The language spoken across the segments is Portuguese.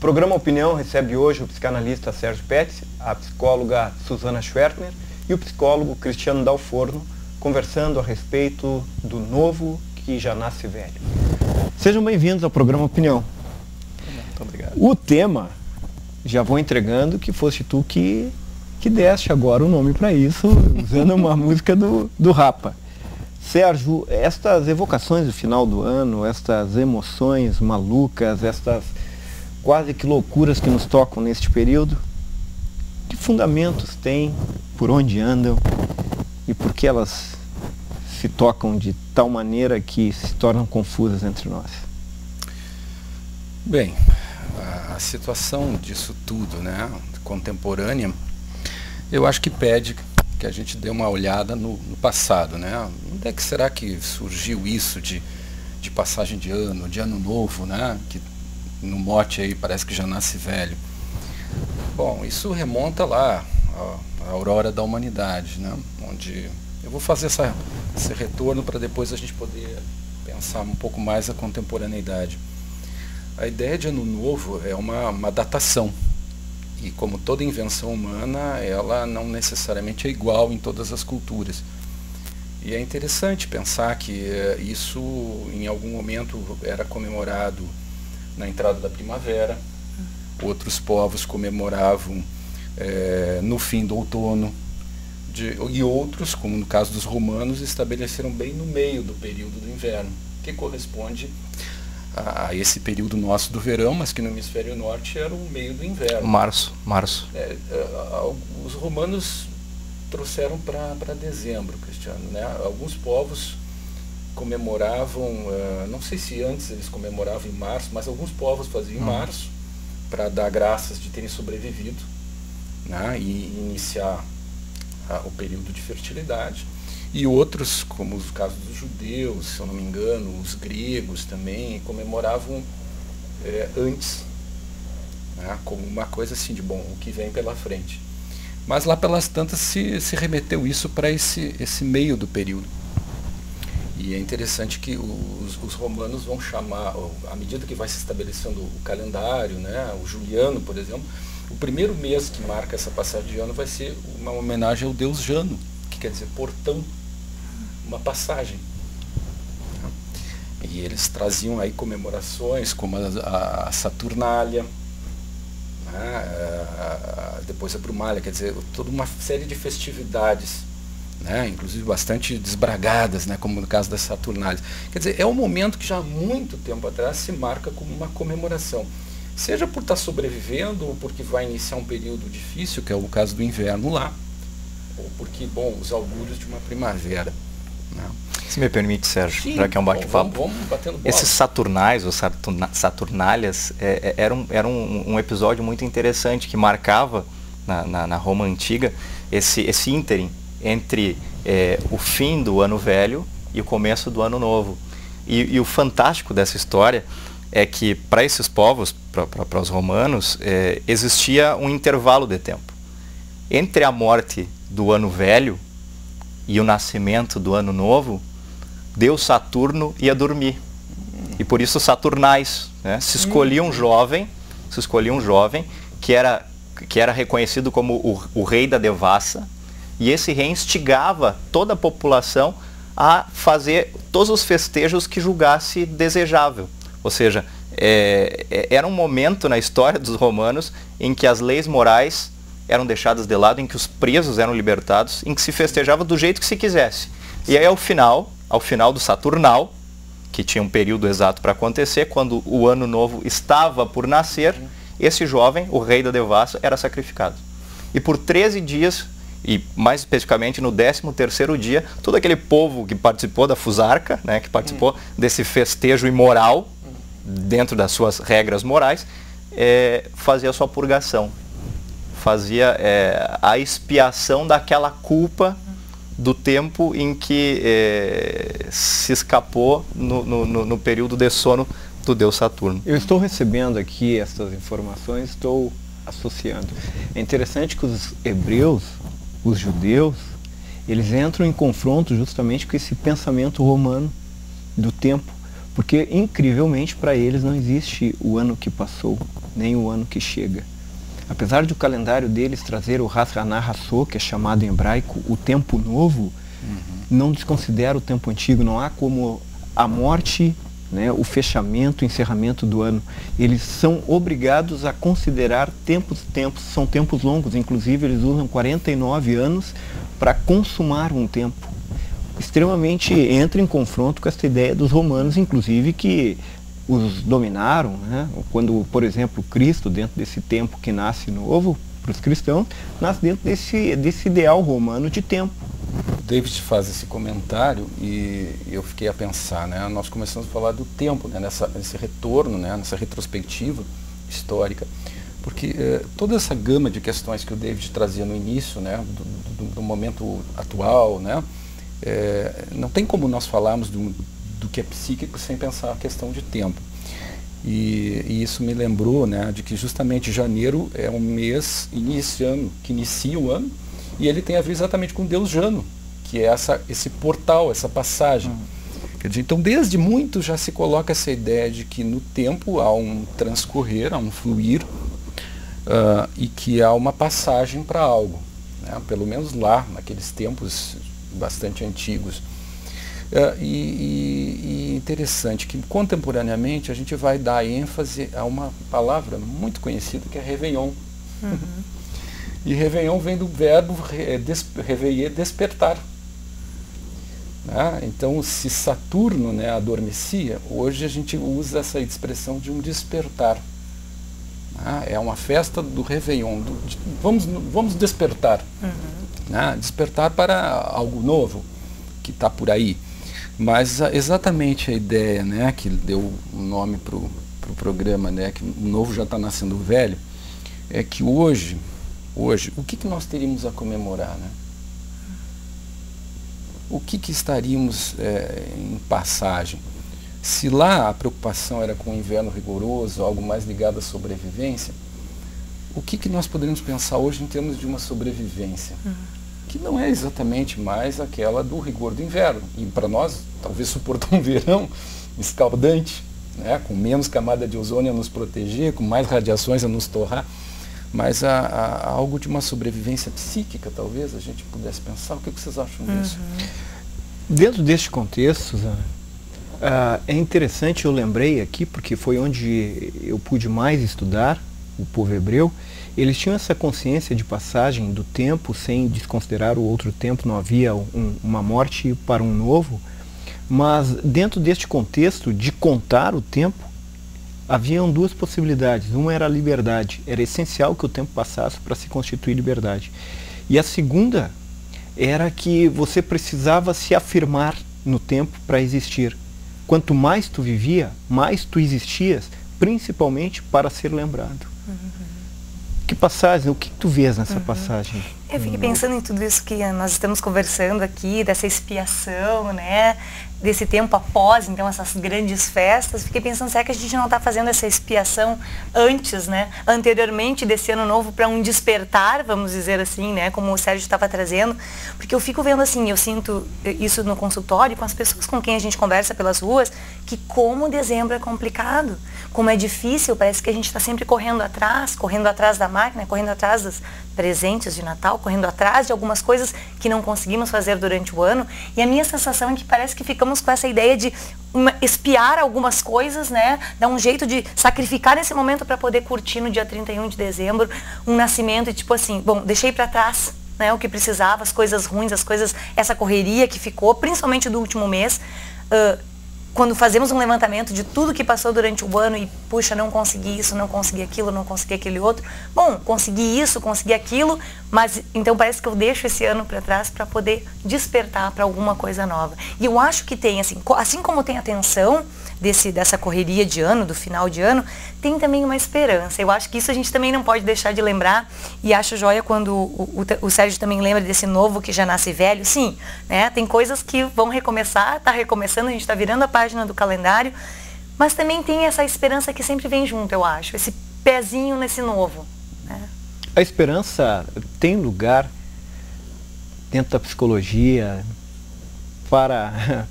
programa Opinião recebe hoje o psicanalista Sérgio Petz, a psicóloga Susana Schwertner e o psicólogo Cristiano Dalforno, conversando a respeito do novo que já nasce velho. Sejam bem-vindos ao programa Opinião. Muito obrigado. O tema, já vou entregando que foste tu que deste agora o nome para isso, usando uma música do Rapa. Sérgio, estas evocações do final do ano, estas emoções malucas, estas quase que loucuras que nos tocam neste período, que fundamentos têm, por onde andam e por que elas se tocam de tal maneira que se tornam confusas entre nós? Bem, a situação disso tudo, né, contemporânea, eu acho que pede que a gente dê uma olhada no passado, né? Onde é que será que surgiu isso de passagem de ano novo, né? Que no mote aí parece que já nasce velho. Bom, isso remonta lá à aurora da humanidade, né? Onde eu vou fazer esse retorno para depois a gente poder pensar um pouco mais a contemporaneidade. A ideia de ano novo é uma datação. E como toda invenção humana, ela não necessariamente é igual em todas as culturas. E é interessante pensar que isso em algum momento era comemorado na entrada da primavera, outros povos comemoravam no fim do outono, e outros, como no caso dos romanos, estabeleceram bem no meio do período do inverno, que corresponde a esse período nosso do verão, mas que no hemisfério norte era o meio do inverno. Março. Os romanos trouxeram para dezembro, Cristiano, né? Alguns povos comemoravam, não sei se antes eles comemoravam em março, mas alguns povos faziam em março, para dar graças de terem sobrevivido, né? E iniciar o período de fertilidade. E outros, como os casos dos judeus, se eu não me engano, os gregos também, comemoravam antes, né, como uma coisa assim de, bom, o que vem pela frente. Mas lá pelas tantas se remeteu isso para esse meio do período. E é interessante que os romanos vão chamar, à medida que vai se estabelecendo o calendário, né, o juliano, por exemplo, o primeiro mês que marca essa passagem de ano vai ser uma homenagem ao deus Jano, que quer dizer portão, uma passagem. E eles traziam aí comemorações como a Saturnália, né? Depois a Brumália, quer dizer, toda uma série de festividades, né? Inclusive bastante desbragadas, né? Como no caso das Saturnálias. Quer dizer, é um momento que já há muito tempo atrás se marca como uma comemoração, seja por estar sobrevivendo ou porque vai iniciar um período difícil, que é o caso do inverno lá, ou porque, bom, os augúrios de uma primavera. Não. Se me permite, Sérgio, já que é um bate-papo, vamos batendo bola. Esses Saturnais, ou Saturnálias, era um episódio muito interessante que marcava na Roma Antiga esse ínterim entre o fim do ano velho e o começo do ano novo. E o fantástico dessa história é que para esses povos, para os romanos, existia um intervalo de tempo. Entre a morte do ano velho e o nascimento do ano novo, Deus Saturno ia dormir. E por isso Saturnais, né? Se escolhia um jovem que era reconhecido como o rei da devassa, e esse rei instigava toda a população a fazer todos os festejos que julgasse desejável. Ou seja, era um momento na história dos romanos em que as leis morais eram deixadas de lado, em que os presos eram libertados, em que se festejava do jeito que se quisesse. E aí ao final do Saturnal, que tinha um período exato para acontecer, quando o ano novo estava por nascer, esse jovem, o rei da devassa, era sacrificado. E por 13 dias, e mais especificamente no 13º dia, todo aquele povo que participou da Fusarca, né, que participou desse festejo imoral, dentro das suas regras morais, fazia a sua purgação. Fazia a expiação daquela culpa do tempo em que se escapou no período de sono do deus Saturno. Eu estou recebendo aqui essas informações, estou associando. É interessante que os hebreus, os judeus, eles entram em confronto justamente com esse pensamento romano do tempo, Porque, incrivelmente, para eles não existe o ano que passou, nem o ano que chega. Apesar de o calendário deles trazer o Rosh Hashanah, que é chamado em hebraico o tempo novo, não desconsidera o tempo antigo. Não há como a morte, né, o fechamento, o encerramento do ano. Eles são obrigados a considerar são tempos longos. Inclusive, eles usam 49 anos para consumar um tempo. Extremamente entra em confronto com essa ideia dos romanos, inclusive, que os dominaram, né? Quando, por exemplo, Cristo, dentro desse tempo que nasce novo para os cristãos, nasce dentro desse ideal romano de tempo. David faz esse comentário e eu fiquei a pensar, né? Nós começamos a falar do tempo, né? Nesse retorno, né? Nessa retrospectiva histórica, porque toda essa gama de questões que o David trazia no início, né? Do momento atual, né? Não tem como nós falarmos do que é psíquico sem pensar a questão de tempo. E isso me lembrou, né, de que justamente janeiro é um mês que inicia o ano, e ele tem a ver exatamente com o deus Jano, que é esse portal, essa passagem. Quer dizer, então, desde muito já se coloca essa ideia de que no tempo há um transcorrer, há um fluir, e que há uma passagem para algo, né, pelo menos lá, naqueles tempos bastante antigos. E interessante que contemporaneamente a gente vai dar ênfase a uma palavra muito conhecida, que é Réveillon. E Réveillon vem do verbo réveiller, despertar. Então, se Saturno, né, adormecia, hoje a gente usa essa expressão de um despertar. É uma festa do Réveillon, vamos despertar. Despertar para algo novo que está por aí. Mas exatamente a ideia, né, que deu o nome para o programa, né, que o novo já está nascendo velho, é que hoje, o que nós teríamos a comemorar, né? O que estaríamos em passagem? Se lá a preocupação era com o inverno rigoroso, algo mais ligado à sobrevivência, o que nós poderíamos pensar hoje em termos de uma sobrevivência? Que não é exatamente mais aquela do rigor do inverno. E para nós, talvez suportar um verão escaldante, né, com menos camada de ozônio a nos proteger, com mais radiações a nos torrar, mas há algo de uma sobrevivência psíquica, talvez, a gente pudesse pensar. O que vocês acham disso? Dentro deste contexto, é interessante, eu lembrei aqui, porque foi onde eu pude mais estudar o povo hebreu. Eles tinham essa consciência de passagem do tempo, sem desconsiderar o outro tempo, não havia uma morte para um novo, mas dentro deste contexto de contar o tempo, haviam duas possibilidades. Uma era a liberdade, era essencial que o tempo passasse para se constituir liberdade. E a segunda era que você precisava se afirmar no tempo para existir. Quanto mais tu vivia, mais tu existias, principalmente para ser lembrado. Que passagem, o que tu vês nessa passagem? Eu fiquei pensando em tudo isso que nós estamos conversando aqui, dessa expiação, né? Desse tempo após, então, essas grandes festas. Fiquei pensando, será que a gente não está fazendo essa expiação antes, né? Anteriormente desse ano novo, para um despertar, vamos dizer assim, né? Como o Sérgio estava trazendo. Porque eu fico vendo assim, eu sinto isso no consultório, com as pessoas com quem a gente conversa pelas ruas, que como dezembro é complicado, como é difícil, parece que a gente está sempre correndo atrás da máquina, correndo atrás dos presentes de Natal, correndo atrás de algumas coisas que não conseguimos fazer durante o ano. E a minha sensação é que parece que ficamos com essa ideia de espiar algumas coisas, né? Dar um jeito de sacrificar esse momento para poder curtir no dia 31 de dezembro um nascimento e tipo assim, bom, deixei para trás, né, o que precisava, as coisas ruins, essa correria que ficou, principalmente do último mês. Quando fazemos um levantamento de tudo que passou durante o ano e, puxa, não consegui isso, não consegui aquilo, não consegui aquele outro. Bom, consegui isso, consegui aquilo, mas então parece que eu deixo esse ano para trás para poder despertar para alguma coisa nova. E eu acho que tem, assim como tem a tensão dessa correria de ano, do final de ano, tem também uma esperança. Eu acho que isso a gente também não pode deixar de lembrar, e acho joia quando o Sérgio também lembra desse novo que já nasce velho. Sim, né? Tem coisas que vão recomeçar, está recomeçando, a gente está virando a página do calendário, mas também tem essa esperança que sempre vem junto, eu acho, esse pezinho nesse novo, né? A esperança tem lugar dentro da psicologia para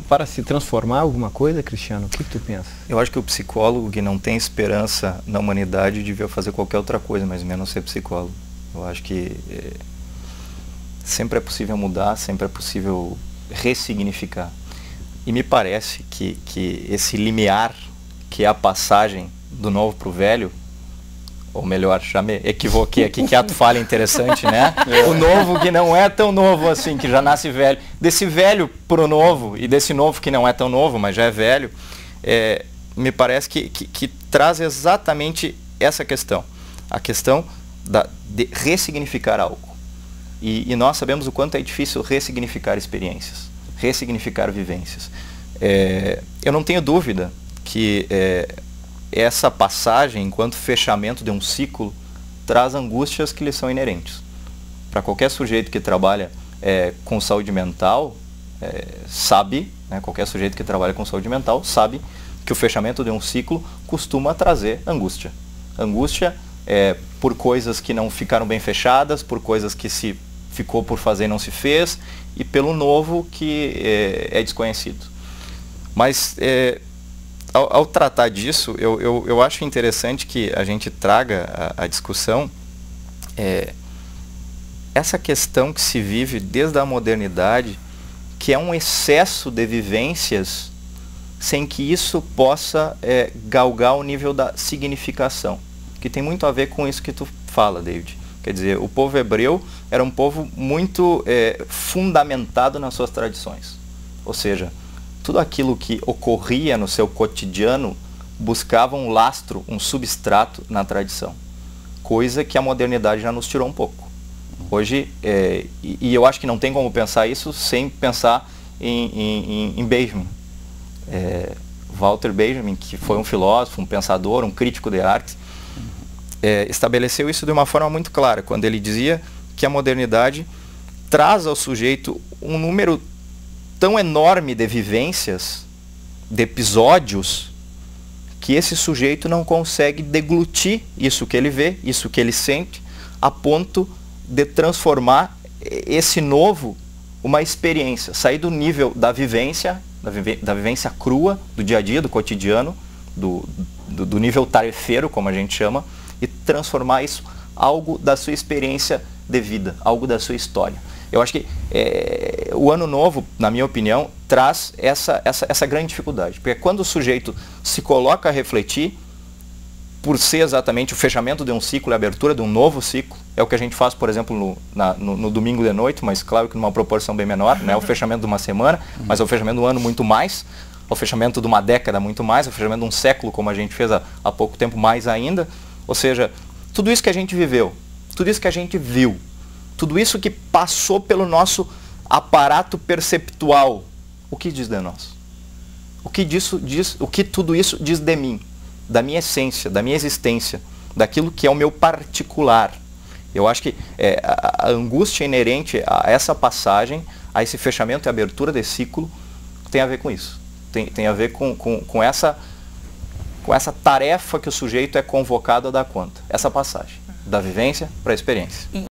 para se transformar alguma coisa, Cristiano? O que tu pensa? Eu acho que o psicólogo que não tem esperança na humanidade devia fazer qualquer outra coisa, mas menos ser psicólogo. Eu acho que sempre é possível mudar, sempre é possível ressignificar. E me parece que esse limiar, que é a passagem do novo para o velho, ou melhor, já me equivoquei aqui, que ato falha interessante, né? O novo que não é tão novo assim, que já nasce velho. Desse velho pro novo, e desse novo que não é tão novo, mas já é velho, me parece que traz exatamente essa questão. A questão de ressignificar algo. E nós sabemos o quanto é difícil ressignificar experiências, ressignificar vivências. Eu não tenho dúvida que essa passagem, enquanto fechamento de um ciclo, traz angústias que lhe são inerentes. Para qualquer sujeito que trabalha com saúde mental, sabe, né, qualquer sujeito que trabalha com saúde mental sabe que o fechamento de um ciclo costuma trazer angústia. Angústia por coisas que não ficaram bem fechadas, por coisas que se ficou por fazer e não se fez, e pelo novo que é desconhecido. Mas ao tratar disso, eu acho interessante que a gente traga a discussão essa questão que se vive desde a modernidade, que é um excesso de vivências sem que isso possa galgar o nível da significação, que tem muito a ver com isso que tu fala, David. Quer dizer, o povo hebreu era um povo muito fundamentado nas suas tradições, ou seja, tudo aquilo que ocorria no seu cotidiano buscava um lastro, um substrato na tradição. Coisa que a modernidade já nos tirou um pouco. Hoje, e eu acho que não tem como pensar isso sem pensar em Benjamin. Walter Benjamin, que foi um filósofo, um pensador, um crítico de arte, estabeleceu isso de uma forma muito clara, quando ele dizia que a modernidade traz ao sujeito um número tão enorme de vivências, de episódios, que esse sujeito não consegue deglutir isso que ele vê, isso que ele sente, a ponto de transformar esse novo uma experiência, sair do nível da vivência, da vivência crua, do dia a dia, do cotidiano, do nível tarefeiro, como a gente chama, e transformar isso algo da sua experiência de vida, algo da sua história. Eu acho que o Ano Novo, na minha opinião, traz essa grande dificuldade. Porque quando o sujeito se coloca a refletir, por ser exatamente o fechamento de um ciclo e a abertura de um novo ciclo, é o que a gente faz, por exemplo, no domingo de noite, mas claro que numa proporção bem menor, não é o fechamento de uma semana, mas é o fechamento do ano muito mais, o fechamento de uma década muito mais, o fechamento de um século, como a gente fez há pouco tempo, mais ainda. Ou seja, tudo isso que a gente viveu, tudo isso que a gente viu, tudo isso que passou pelo nosso aparato perceptual, o que diz de nós? O que tudo isso diz de mim, da minha essência, da minha existência, daquilo que é o meu particular? Eu acho que a angústia inerente a essa passagem, a esse fechamento e abertura desse ciclo, tem a ver com isso. Tem a ver com essa tarefa que o sujeito é convocado a dar conta. Essa passagem, da vivência para a experiência.